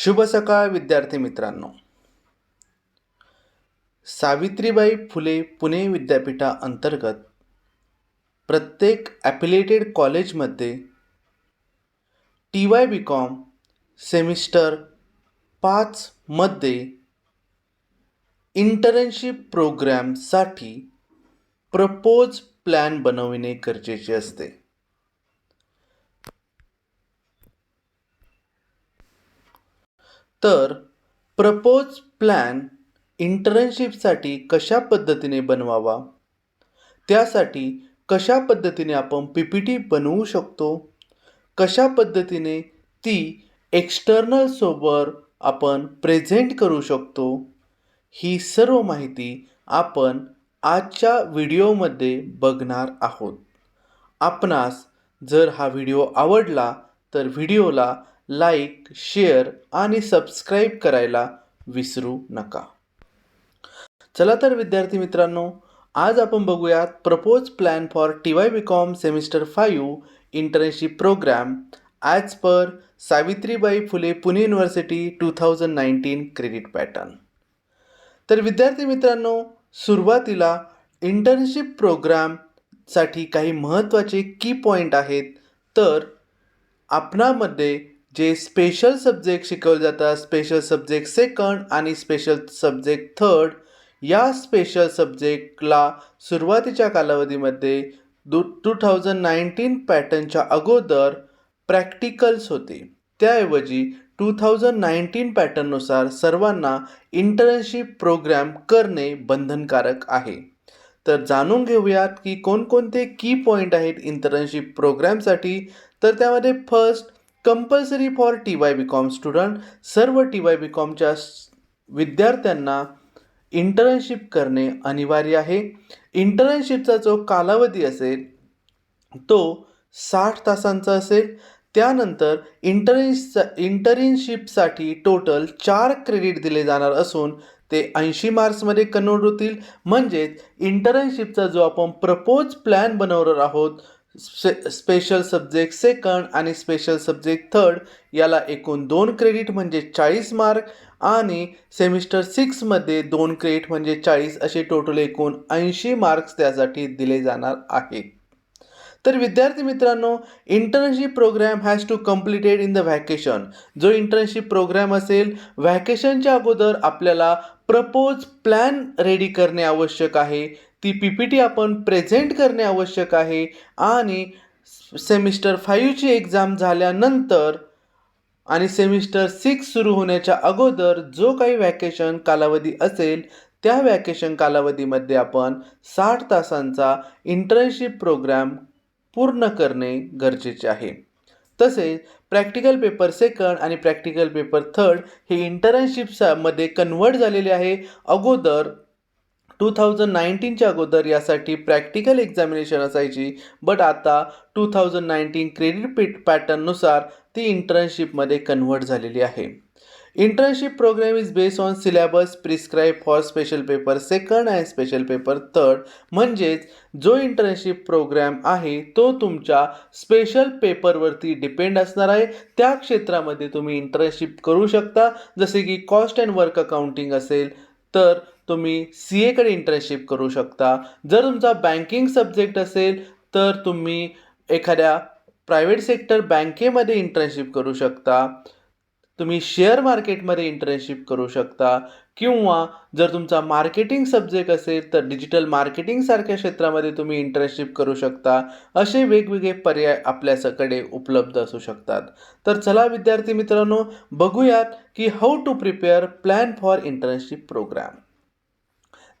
शुभ सकाळ विद्यार्थी मित्रांनो. सावित्रीबाई फुले पुणे विद्यापीठाअंतर्गत प्रत्येक ॲफिलिएटेड कॉलेजमध्ये TY BCom सेमिस्टर 5 मध्ये इंटर्नशिप प्रोग्रॅमसाठी प्रपोज प्लॅन बनविणे गरजेचे असते. तर प्रपोज प्लॅन इंटर्नशिपसाठी कशा पद्धतीने बनवावा, त्यासाठी कशा पद्धतीने आपण PPT बनवू शकतो, कशा पद्धतीने ती एक्स्टर्नल सोबत आपण प्रेझेंट करू शकतो, ही सर्व माहिती आपण आजच्या व्हिडिओमध्ये बघणार आहोत. आपणास जर हा व्हिडिओ आवडला तर व्हिडिओला लाईक, शेअर आणि सबस्क्राईब करायला विसरू नका. चला तर विद्यार्थी मित्रांनो, आज आपण बघूयात propose plan for TY BCom semester 5 internship program as per Savitribai Phule Pune university 2019 credit pattern. तर विद्यार्थी मित्रांनो, सुरुवातीला इंटर्नशिप प्रोग्रामसाठी काही महत्त्वाचे की पॉईंट आहेत. तर आपणामध्ये जे स्पेशल सब्जेक्ट शिकवले जातात, स्पेशल सब्जेक्ट सेकंड आणि स्पेशल सब्जेक्ट थर्ड, या स्पेशल सब्जेक्टला सुरुवातीच्या कालावधीमध्ये 2019 पॅटर्नच्या अगोदर प्रॅक्टिकल्स होते. त्याऐवजी 2019 पॅटर्ननुसार सर्वांना इंटर्नशिप प्रोग्राम करणे बंधनकारक आहे. तर जाणून घेऊयात की कोणकोणते की पॉईंट आहेत इंटर्नशिप प्रोग्रामसाठी. तर त्यामध्ये first, compulsory for TY BCom student. सर्व TY BComच्या विद्यार्थ्यांना इंटर्नशिप करणे अनिवार्य आहे. इंटर्नशिपचा जो कालावधी असेल तो 60 तासांचा असेल. त्यानंतर इंटर्नशिपसाठी टोटल 4 क्रेडिट दिले जाणार असून ते 80 मार्क्समध्ये कन्वर्ट होतील. म्हणजेच इंटर्नशिपचा जो आपण प्रपोज प्लॅन बनवणार आहोत, स्पेशल सब्जेक्ट सेकंड आणि स्पेशल सब्जेक्ट थर्ड, याला एकूण 2 क्रेडिट म्हणजे 40 मार्क आणि सेमिस्टर 6मध्ये 2 क्रेडिट म्हणजे 40, असे टोटल एकूण 80 मार्क्स त्यासाठी दिले जाणार आहेत. तर विद्यार्थी मित्रांनो, internship program has to completed in the vacation. जो इंटर्नशिप प्रोग्राम असेल, व्हॅकेशनच्या अगोदर आपल्याला प्रपोज प्लॅन रेडी करणे आवश्यक आहे. ती PPT आपण प्रेझेंट करणे आवश्यक आहे आणि सेमिस्टर 5ची एक्झाम झाल्यानंतर आणि सेमिस्टर 6 सुरू होण्याच्या अगोदर जो काही व्हॅकेशन कालावधी असेल, त्या व्हॅकेशन कालावधीमध्ये आपण 60 तासांचा इंटर्नशिप प्रोग्राम पूर्ण करणे गरजेचे आहे. तसेच प्रॅक्टिकल पेपर सेकंड आणि प्रॅक्टिकल पेपर थर्ड हे इंटर्नशिपमध्ये कन्वर्ट झालेले आहे. अगोदर 2019च्या अगोदर यासाठी प्रॅक्टिकल एक्झामिनेशन असायची, बट आता 2019 क्रेडिट पॅटर्ननुसार ती इंटर्नशिपमध्ये कन्वर्ट झालेली आहे. Internship program is based on syllabus prescribe for special paper second and special paper third. म्हणजेच जो इंटर्नशिप प्रोग्राम आहे तो तुमच्या स्पेशल पेपरवरती डिपेंड असणार आहे. त्या क्षेत्रामध्ये तुम्ही इंटर्नशिप करू शकता. जसे की कॉस्ट अँड वर्क अकाउंटिंग असेल तर तुम्ही CAकडे इंटर्नशिप करू शकता. जर तुमचा बँकिंग सब्जेक्ट असेल तर तुम्ही एखाद्या प्रायव्हेट सेक्टर बँकेमध्ये इंटर्नशिप करू शकता. तुम्ही शेअर मार्केटमध्ये इंटर्नशिप करू शकता किंवा जर तुमचा मार्केटिंग सब्जेक्ट असेल तर डिजिटल मार्केटिंगसारख्या क्षेत्रामध्ये तुम्ही इंटर्नशिप करू शकता. असे वेगवेगळे पर्याय आपल्याकडे उपलब्ध असू शकतात. तर चला विद्यार्थी मित्रांनो, बघूयात की how to prepare plan for internship program.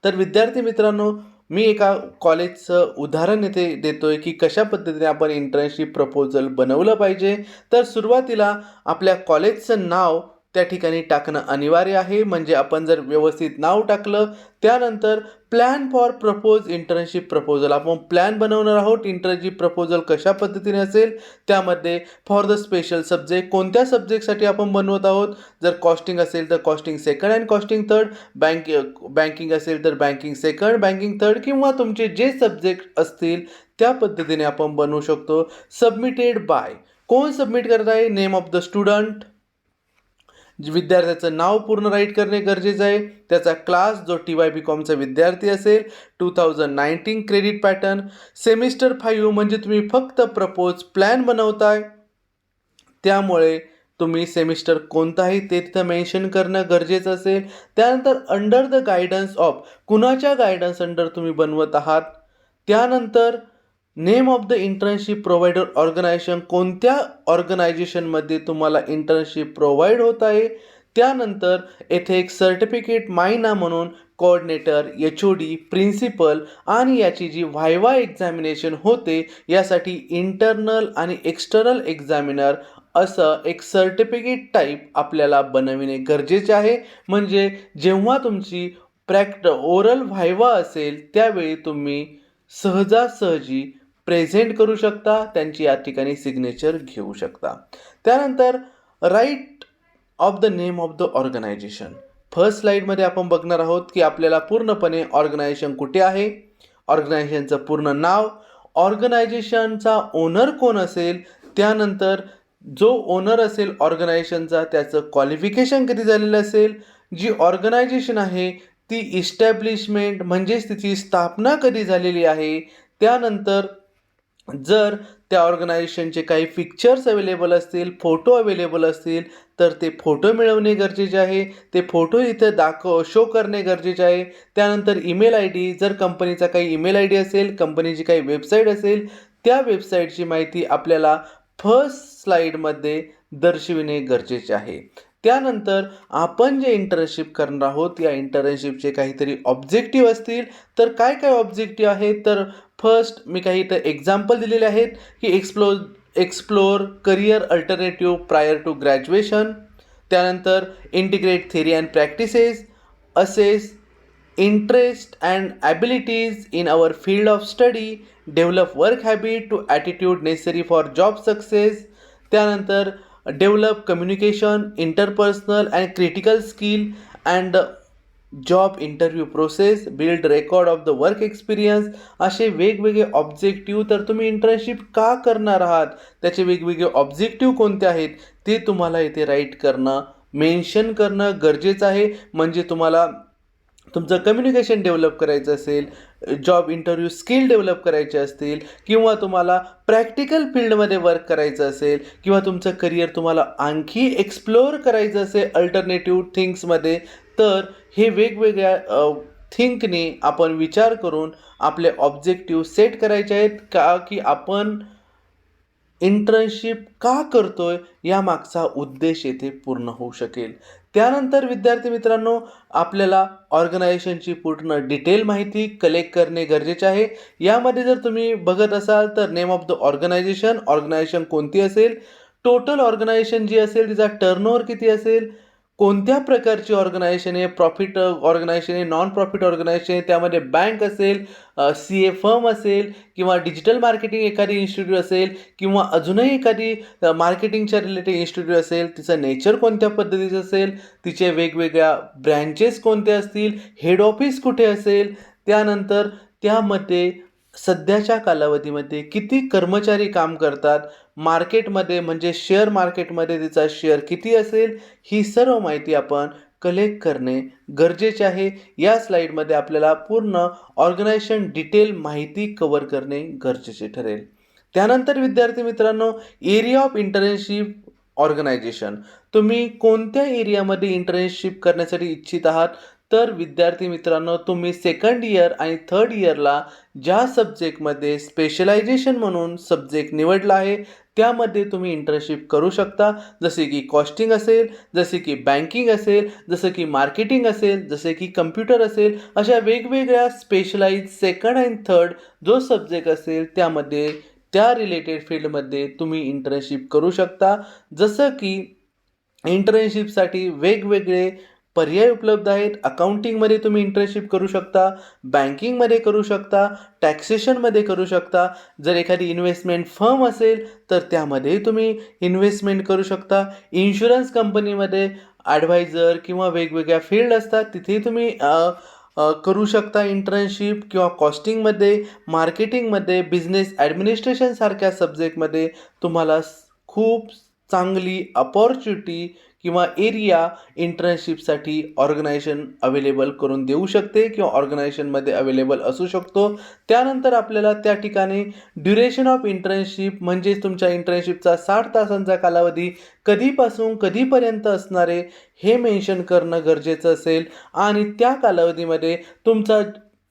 तर विद्यार्थी मित्रांनो, मी एका कॉलेजचं उदाहरण येथे देतोय की कशा पद्धतीने आपण इंटर्नशिप प्रपोजल बनवलं पाहिजे. तर सुरुवातीला आपल्या कॉलेजचं नाव त्या ठिकाणी टाकणं अनिवार्य आहे. म्हणजे आपण जर व्यवस्थित नाव टाकलं, त्यानंतर plan for propose internship proposal, आपण प्लॅन बनवणार आहोत. इंटर्नशिप प्रपोजल कशा पद्धतीने असेल, त्यामध्ये फॉर द स्पेशल सब्जेक्ट, कोणत्या सब्जेक्टसाठी आपण बनवत आहोत. जर कॉस्टिंग असेल तर costing second and costing third, banking असेल तर बँकिंग सेकंड बँकिंग थर्ड, किंवा तुमचे जे सब्जेक्ट असतील त्या पद्धतीने आपण बनवू शकतो. सबमिटेड बाय, कोण सबमिट करत आहे, नेम ऑफ द स्टुडंट, विद्यार्थ्याचं नाव पूर्ण राईट करणे गरजेचं आहे, त्याचा क्लास जो TYBComचा विद्यार्थी असेल, 2019 क्रेडिट पॅटर्न, सेमिस्टर 5 म्हणजे तुम्ही फक्त प्रपोज प्लॅन बनवताय, त्यामुळे तुम्ही सेमिस्टर कोणताही ते तिथं मेन्शन करणं गरजेचं असेल. त्यानंतर अंडर द गायडन्स ऑफ, कुणाच्या गायडन्स अंडर तुम्ही बनवत आहात. त्यानंतर name of the internship provider organisation, कोणत्या ऑर्गनायझेशनमध्ये तुम्हाला इंटर्नशिप प्रोव्हाइड होत आहे. त्यानंतर येथे एक सर्टिफिकेट मायना म्हणून कोऑर्डिनेटर, HOD, प्रिन्सिपल आणि याची जी व्हायवा एक्झामिनेशन होते यासाठी इंटरनल आणि एक्सटर्नल एक्झामिनर असं एक सर्टिफिकेट टाईप आपल्याला बनविणे गरजेचे आहे. म्हणजे जेव्हा तुमची ओरल व्हायवा असेल त्यावेळी तुम्ही सहजासहजी प्रेझेंट करू शकता, त्यांची या ठिकाणी सिग्नेचर घेऊ शकता. त्यानंतर write off the name of the organisation. First स्लाईडमध्ये आपण बघणार आहोत की आपल्याला पूर्णपणे ऑर्गनायझेशन कुठे आहे, ऑर्गनायझेशनचं पूर्ण नाव, ऑर्गनायझेशनचा ओनर कोण असेल, त्यानंतर जो ओनर असेल ऑर्गनायझेशनचा त्याचं क्वालिफिकेशन किती झालेलं असेल, जी ऑर्गनायझेशन आहे ती इस्टॅब्लिशमेंट म्हणजेच तिची स्थापना कधी झालेली आहे, त्यानंतर जर त्या ऑर्गनायझेशनचे काही पिक्चर्स अवेलेबल असतील, फोटो अवेलेबल असतील तर ते फोटो मिळवणे गरजेचे आहे. ते फोटो इथं शो करणे गरजेचे आहे. त्यानंतर ईमेल ID, जर कंपनीचा काही ईमेल ID असेल, कंपनीची काही वेबसाईट असेल, त्या वेबसाईटची माहिती आपल्याला फर्स्ट स्लाईडमध्ये दर्शविणे गरजेचे आहे. त्यानंतर आपण जे इंटर्नशिप करणार आहोत या इंटर्नशिपचे काहीतरी ऑब्जेक्टिव्ह असतील, तर काय काय ऑब्जेक्टिव्ह आहेत, तर फर्स्ट मी काही इथं एक्झाम्पल दिलेले आहेत की explore career alternative prior to graduation. त्यानंतर integrate theory and practices, assess interest and abilities in our field of study, develop work habit to attitude necessary for job success. त्यानंतर develop communication, interpersonal and critical skill and job interview process, build record of the work experience. असे वेगवेगळे objective, तर तुम्ही internship का करणार आहात, त्याचे वेगवेगळे ऑब्जेक्टिव्ह कोणते आहेत ते तुम्हाला इथे राईट करणं, मेन्शन करणं गरजेचं आहे. म्हणजे तुम्हाला तुमचं कम्युनिकेशन डेव्हलप करायचं असेल, जॉब इंटरव्ह्यू स्किल डेव्हलप करायचे असतील, किंवा तुम्हाला प्रॅक्टिकल फील्डमध्ये वर्क करायचं असेल, किंवा तुमचं करिअर तुम्हाला आणखी एक्सप्लोअर करायचं असेल अल्टरनेटिव्ह थिंग्समध्ये, तर हे वेगवेगळ्या थिंकने आपण विचार करून आपले ऑब्जेक्टिव्ह सेट करायचे आहेत का, की आपण इंटर्नशिप का करतोय यामागचा उद्देश येथे पूर्ण होऊ शकेल. त्यानंतर विद्यार्थी मित्रांनो, आपल्याला ऑर्गनायझेशनची पूर्ण डिटेल माहिती कलेक्ट करणे गरजेचे आहे. यामध्ये जर तुम्ही बघत असाल तर नेम ऑफ द ऑर्गनायझेशन कोणती असेल, टोटल ऑर्गनायझेशन जी असेल तिचा टर्नओव्हर किती असेल, कोणत्या प्रकारची ऑर्गनायझेशन आहे, प्रॉफिट ऑर्गनायझेशन आहे, नॉन प्रॉफिट ऑर्गनायझेशन आहे, त्यामध्ये बँक असेल, CA फर्म असेल, किंवा डिजिटल मार्केटिंग एखादी इन्स्टिट्यूट असेल, किंवा अजूनही एखादी मार्केटिंगच्या रिलेटेड इन्स्टिट्यूट असेल, तिचं नेचर कोणत्या पद्धतीचं असेल, तिचे वेगवेगळ्या ब्रँचेस कोणते असतील, हेड ऑफिस कुठे असेल, त्यानंतर त्यामध्ये सध्याच्या कालावधीमध्ये किती कर्मचारी काम करतात, मार्केटमध्ये म्हणजे शेअर मार्केटमध्ये तिचा शेअर किती असेल, ही सर्व माहिती आपण कलेक्ट करणे गरजेचे आहे. या स्लाईडमध्ये आपल्याला पूर्ण ऑर्गनायझेशन डिटेल माहिती कव्हर करणे गरजेचे ठरेल. त्यानंतर विद्यार्थी मित्रांनो, एरिया ऑफ इंटर्नशिप ऑर्गनायझेशन, तुम्ही कोणत्या एरियामध्ये इंटर्नशिप करण्यासाठी इच्छित आहात, तर विद्यार्थी मित्रांनो तुम्ही सेकंड इयर आणि थर्ड इयरला ज्या सब्जेक्टमध्ये स्पेशलायझेशन म्हणून सब्जेक्ट निवडला आहे त्यामध्ये तुम्ही इंटर्नशिप करू शकता. जसे की कॉस्टिंग असेल, जसे की बँकिंग असेल, जसं की मार्केटिंग असेल, जसे की कम्प्युटर असेल, अशा वेगवेगळ्या स्पेशलाइज सेकंड अँड थर्ड जो सब्जेक्ट असेल त्यामध्ये त्या रिलेटेड फील्डमध्ये तुम्ही इंटर्नशिप करू शकता. जसं की इंटर्नशिपसाठी वेगवेगळे पर्याय उपलब्ध आहेत. अकाउंटिंगमध्ये तुम्ही इंटर्नशिप करू शकता, बँकिंगमध्ये करू शकता, टॅक्सेशनमध्ये करू शकता. जर एखादी इन्व्हेस्टमेंट फर्म असेल तर त्यामध्ये तुम्ही इन्व्हेस्टमेंट करू शकता. इन्शुरन्स कंपनीमध्ये ॲडवायझर किंवा वेगवेगळ्या फील्ड असतात तिथे तुम्ही करू शकता इंटर्नशिप. किंवा कॉस्टिंगमध्ये, मार्केटिंगमध्ये, बिझनेस ॲडमिनिस्ट्रेशन सारख्या सब्जेक्टमध्ये तुम्हाला खूप चांगली अपॉर्च्युनिटी किंवा एरिया इंटर्नशिपसाठी ऑर्गनायझेशन अवेलेबल करून देऊ शकते किंवा ऑर्गनायझेशनमध्ये अवेलेबल असू शकतो. त्यानंतर आपल्याला त्या ठिकाणी ड्युरेशन ऑफ इंटर्नशिप म्हणजेच तुमच्या इंटर्नशिपचा 60 तासांचा कालावधी कधीपासून कधीपर्यंत असणार आहे हे मेन्शन करणं गरजेचं असेल आणि त्या कालावधीमध्ये तुमचा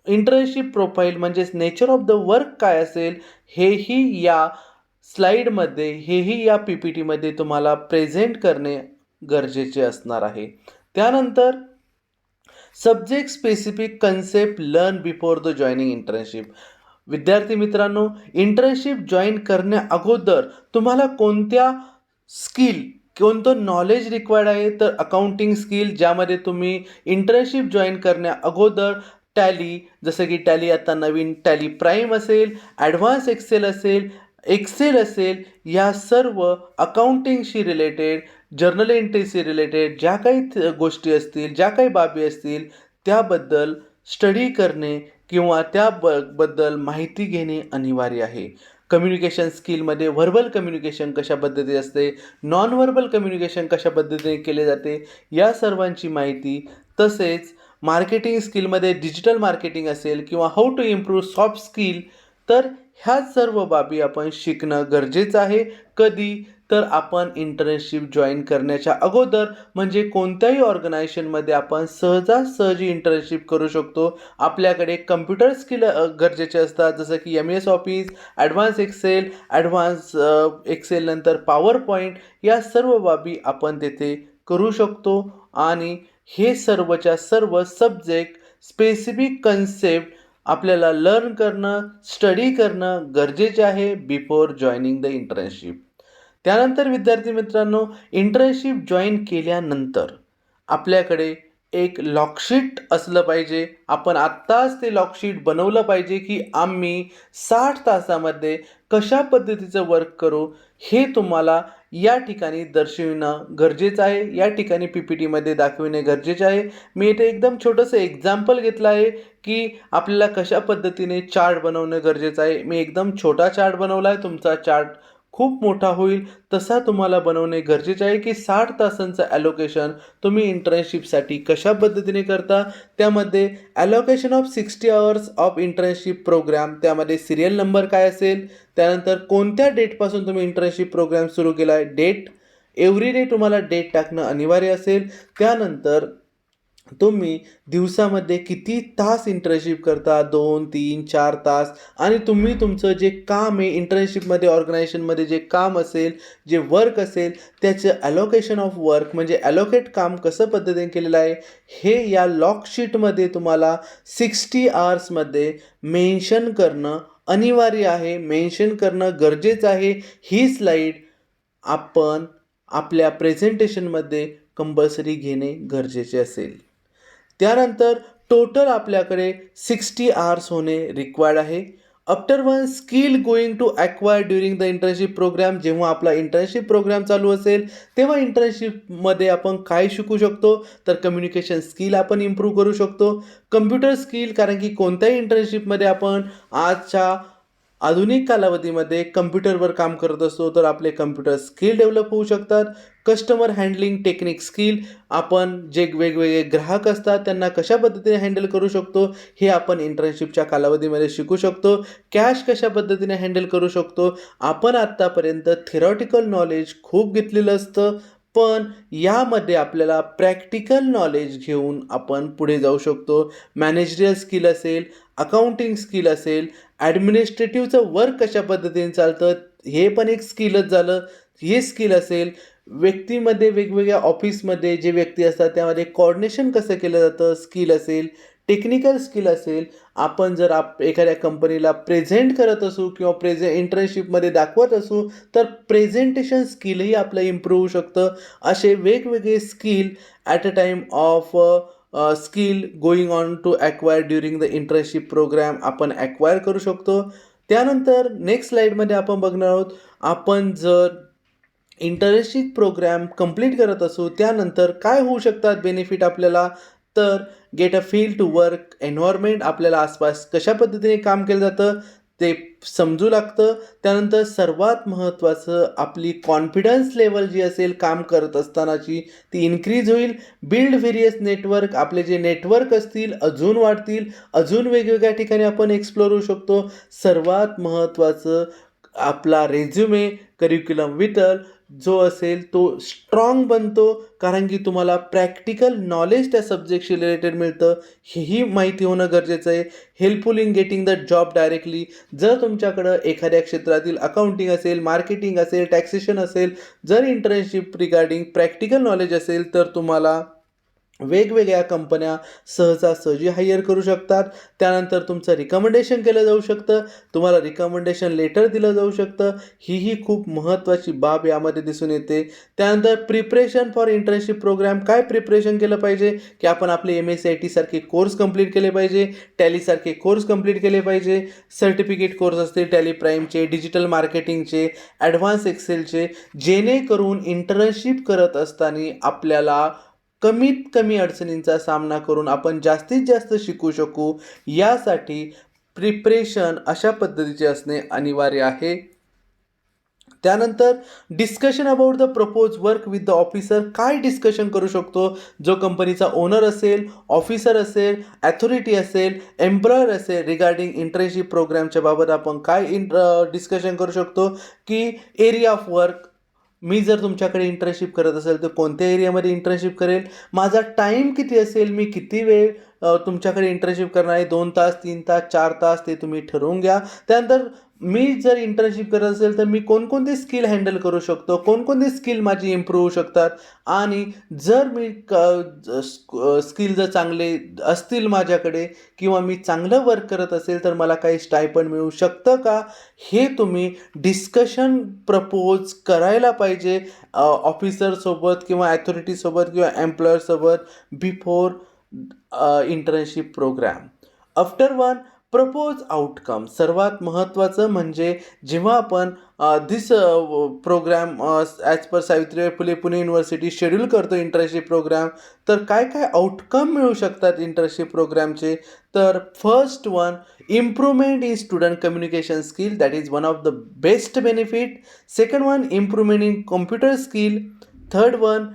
इंटर्नशिप प्रोफाईल म्हणजेच नेचर ऑफ द वर्क काय असेल हेही या स्लाईडमध्ये हेही या पी पी टीमध्ये तुम्हाला प्रेझेंट करणे गरजेचे असणार आहे. त्यानंतर subject specific concept learn before the joining internship. विद्यार्थी मित्रांनो, इंटर्नशिप जॉईन करण्या अगोदर तुम्हाला कोणत्या स्किल कोणतं नॉलेज रिक्वायर्ड आहे तर अकाउंटिंग स्किल ज्यामध्ये तुम्ही इंटर्नशिप जॉईन करण्या अगोदर टॅली जसं की टॅली आता नवीन टॅली प्राईम असेल, ॲडव्हान्स एक्सेल असेल या सर्व अकाउंटिंगशी रिलेटेड जर्नल एंट्रीशी रिलेटेड ज्या काही गोष्टी असतील ज्या काही बाबी असतील त्याबद्दल स्टडी करणे किंवा त्याबद्दल माहिती घेणे अनिवार्य आहे. कम्युनिकेशन स्किलमध्ये व्हर्बल कम्युनिकेशन कशा पद्धती असते, नॉन व्हर्बल कम्युनिकेशन कशा पद्धतीने केले जाते या सर्वांची माहिती, तसेच मार्केटिंग स्किलमध्ये डिजिटल मार्केटिंग असेल किंवा how to improve soft skill तर ह्या सर्व बाबी आपण शिकणं गरजेचं आहे. कधी तर आपण इंटर्नशिप जॉईन करण्याच्या अगोदर म्हणजे कोणत्याही ऑर्गनायझेशनमध्ये आपण सहजासहजी इंटर्नशिप करू शकतो. आपल्याकडे कम्प्युटर स्किल गरजेचे असतात जसं की MS ऑफिस, ॲडव्हान्स एक्सेल नंतर पॉवर पॉईंट या सर्व बाबी आपण तेथे करू शकतो आणि हे सर्वच्या सर्व सब्जेक्ट स्पेसिफिक कन्सेप्ट आपल्याला लर्न करणं स्टडी करणं गरजेचे आहे बिफोर जॉईनिंग द इंटर्नशिप. त्यानंतर विद्यार्थी मित्रांनो, इंटर्नशिप जॉईन केल्यानंतर आपल्याकडे एक लॉकशीट असलं पाहिजे. आपण आत्ताच ते लॉकशीट बनवलं पाहिजे की आम्ही 60 तासामध्ये कशा पद्धतीचं वर्क करू हे तुम्हाला या ठिकाणी दर्शविणं गरजेचं आहे. या ठिकाणी पी पी टीमध्ये दाखविणे गरजेचे आहे. मी इथे एकदम छोटंसं एक्झाम्पल घेतलं आहे की आपल्याला कशा पद्धतीने चार्ट बनवणं गरजेचं आहे. मी एकदम छोटा चार्ट बनवला आहे. तुमचा चार्ट खूप मोठा होईल तसा तुम्हाला बनवणे गरजेचे आहे की 60 तासांचं ॲलोकेशन तुम्ही इंटर्नशिपसाठी कशा पद्धतीने करता. त्यामध्ये allocation of 60 hours of internship program त्यामध्ये सिरियल नंबर काय असेल, त्यानंतर कोणत्या डेटपासून तुम्ही इंटर्नशिप प्रोग्राम सुरू केला आहे डेट, एव्हरी डे तुम्हाला डेट टाकणं अनिवार्य असेल. त्यानंतर तुम्ही दिवसामध्ये किती तास इंटर्नशिप करता 2, 3, 4 तास आणि तुम्ही तुमचं जे काम आहे इंटर्नशिपमध्ये ऑर्गनायझेशनमध्ये जे काम असेल जे वर्क असेल त्याचं ॲलोकेशन ऑफ वर्क म्हणजे ॲलोकेट काम कसं पद्धतीने केलेलं आहे हे या लॉकशीटमध्ये तुम्हाला 60 आवर्समध्ये मेन्शन करणं अनिवार्य आहे, मेन्शन करणं गरजेचं आहे. ही स्लाईड आपण आपल्या प्रेझेंटेशनमध्ये कंपल्सरी घेणे गरजेचे असेल. त्यानंतर टोटल आपल्याकडे 60 आवर्स होणे रिक्वायर्ड आहे. After one skill going to acquire during the internship program. जेव्हा आपला इंटर्नशिप प्रोग्राम चालू असेल तेव्हा इंटर्नशिपमध्ये आपण काय शिकू शकतो तर कम्युनिकेशन स्किल आपण इम्प्रूव्ह करू शकतो. कम्प्युटर स्किल कारण की कोणत्याही इंटर्नशिपमध्ये आपण आजच्या आधुनिक कालावधीमध्ये कम्प्युटरवर काम करत असतो तर आपले कम्प्युटर स्किल डेव्हलप होऊ शकतात. कस्टमर हँडलिंग टेक्निक स्किल आपण जे वेगवेगळे ग्राहक असतात त्यांना कशा पद्धतीने हँडल करू शकतो हे आपण इंटर्नशिपच्या कालावधीमध्ये शिकू शकतो. कॅश कशा पद्धतीने हँडल करू शकतो. आपण आत्तापर्यंत थेरॉटिकल नॉलेज खूप घेतलेलं असतं पण यामध्ये आपल्याला प्रॅक्टिकल नॉलेज घेऊन आपण पुढे जाऊ शकतो. मॅनेजरियल स्किल असेल, अकाउंटिंग स्किल असेल, ॲडमिनिस्ट्रेटिव्हचं वर्क कशा पद्धतीने चालतं हे पण एक स्किलच झालं. हे स्किल असेल, व्यक्तीमध्ये वेगवेगळ्या ऑफिसमध्ये जे व्यक्ती असतात त्यामध्ये कोऑर्डिनेशन कसं केलं जातं स्किल असेल, टेक्निकल स्किल असेल. आपण जर एखाद्या कंपनीला प्रेझेंट करत असू किंवा इंटर्नशिपमध्ये दाखवत असू तर प्रेझेंटेशन स्किलही आपलं इम्प्रूव्ह होऊ शकतं. असे वेगवेगळे skill at a time of skill going on to acquire during the internship program आपण ॲक्वायर करू शकतो. त्यानंतर नेक्स्ट स्लाईडमध्ये आपण बघणार आहोत आपण जर इंटर्नशिप प्रोग्राम कंप्लीट करत असू त्यानंतर काय होऊ शकतात बेनिफिट आपल्याला तर get a feel to work environment आपल्याला आसपास कशा पद्धतीने काम केलं जातं ते समजू लागतं. त्यानंतर सर्वात महत्त्वाचं आपली कॉन्फिडन्स लेवल जी असेल काम करत असतानाची ती इन्क्रीज होईल. बिल्ड व्हेरियस नेटवर्क, आपले जे नेटवर्क असतील अजून वाढतील, अजून वेगवेगळ्या ठिकाणी आपण एक्सप्लोर होऊ शकतो. सर्वात महत्त्वाचं आपला रेझ्युमे, करिक्युलम विटल जो असेल तो स्ट्रॉंग बनतो, कारण की तुम्हाला प्रॅक्टिकल नॉलेज त्या सब्जेक्टशी रिलेटेड मिळतं. हेही माहिती होणं गरजेचं आहे. Helpful in getting the job directly. जर तुमच्याकडं एखाद्या क्षेत्रातील अकाउंटिंग असेल, मार्केटिंग असेल, टॅक्सेशन असेल, जर इंटर्नशिप रिगार्डिंग प्रॅक्टिकल नॉलेज असेल तर तुम्हाला वेगवेगळ्या कंपन्या सहजासहजी हायर करू शकतात. त्यानंतर तुमचं रिकमेंडेशन केलं जाऊ शकतं, तुम्हाला रिकमेंडेशन लेटर दिलं जाऊ शकतं. ही खूप महत्त्वाची बाब यामध्ये दिसून येते. त्यानंतर प्रिपरेशन फॉर इंटर्नशिप प्रोग्राम. काय प्रिपरेशन केलं पाहिजे की आपण आपले MSCIT सारखे कोर्स कंप्लीट केले पाहिजे, टॅलीसारखे कोर्स कंप्लीट केले पाहिजे, सर्टिफिकेट कोर्स असतील टॅली प्राईमचे, डिजिटल मार्केटिंगचे, ॲडव्हान्स एक्सेलचे, जेणेकरून इंटर्नशिप करत असताना आपल्याला कमीत कमी अडचणींचा सामना करून आपण जास्तीत जास्त शिकू शकू. यासाठी प्रिपरेशन अशा पद्धतीचे असणे अनिवार्य आहे. त्यानंतर discussion about the propose work with the officer. काय डिस्कशन करू शकतो? जो कंपनीचा ओनर असेल, ऑफिसर असेल, ॲथॉरिटी असेल, एम्प्लॉयर असेल, रिगार्डिंग इंटर्नशिप प्रोग्रामच्या बाबत आपण काय डिस्कशन करू शकतो की एरिया ऑफ वर्क. मी जर तुमच्याकडे इंटर्नशिप करत असेल तर कोणत्या एरियामध्ये इंटर्नशिप करेल, माझा टाईम किती असेल, मी किती वेळ तुमच्याकडे इंटर्नशिप करणार आहे, 2 तास, 3 तास, 4 तास ते तुम्ही ठरवून घ्या. त्यानंतर मी जर इंटर्नशिप करत असेल तर मी कोणकोणते स्किल हँडल करू शकतो, कोणकोणते स्किल माझी इम्प्रूव्ह होऊ शकतात, आणि जर मी स्किल जर चांगले असतील माझ्याकडे किंवा मी चांगलं वर्क करत असेल तर मला काही स्टायपंड मिळू शकतं का, हे तुम्ही डिस्कशन प्रपोज करायला पाहिजे ऑफिसरसोबत किंवा ॲथॉरिटीसोबत किंवा एम्प्लॉयरसोबत before internship program. After one propose outcome. सर्वात महत्त्वाचं म्हणजे जेव्हा आपण this program as per Savitribai Phule Pune university schedule करतो इंटर्नशिप प्रोग्राम, तर काय काय आउटकम मिळू शकतात इंटर्नशिप प्रोग्रामचे. तर first one, improvement in student communication skill, that is one of the best benefit. Second one, improvement in computer skill. Third one,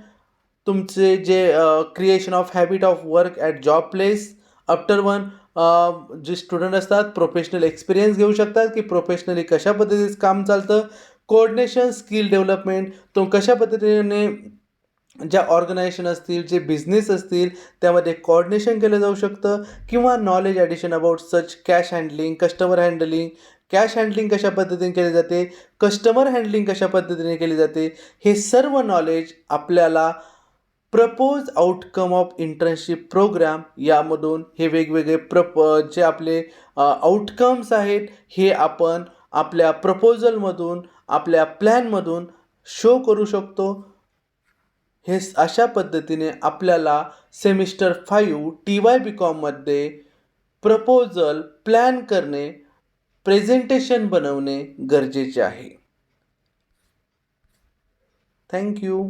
तुमचे जे creation of habit of work at job place. After one, जे student असतात professional experience घेऊ शकतात की professionally कशा पद्धतीचं काम चालतं. कोऑर्डिनेशन स्किल डेव्हलपमेंट, तो कशा पद्धतीने ज्या ऑर्गनायझेशन असतील, जे बिझनेस असतील त्यामध्ये कोऑर्डिनेशन केलं जाऊ शकतं. किंवा knowledge addition about such cash handling, customer handling. Cash handling कशा पद्धतीने केली जाते, कस्टमर हँडलिंग कशा पद्धतीने केली जाते, हे सर्व नॉलेज आपल्याला propose outcome of internship program यामधून हे वेगवेगळे जे आपले आउटकम्स आहेत हे आपण आपल्या प्रपोजलमधून, आपल्या प्लॅनमधून शो करू शकतो. हे अशा पद्धतीने आपल्याला सेमिस्टर 5 TY BComमध्ये प्रपोजल प्लॅन करणे, प्रेझेंटेशन बनवणे गरजेचे आहे. थँक्यू.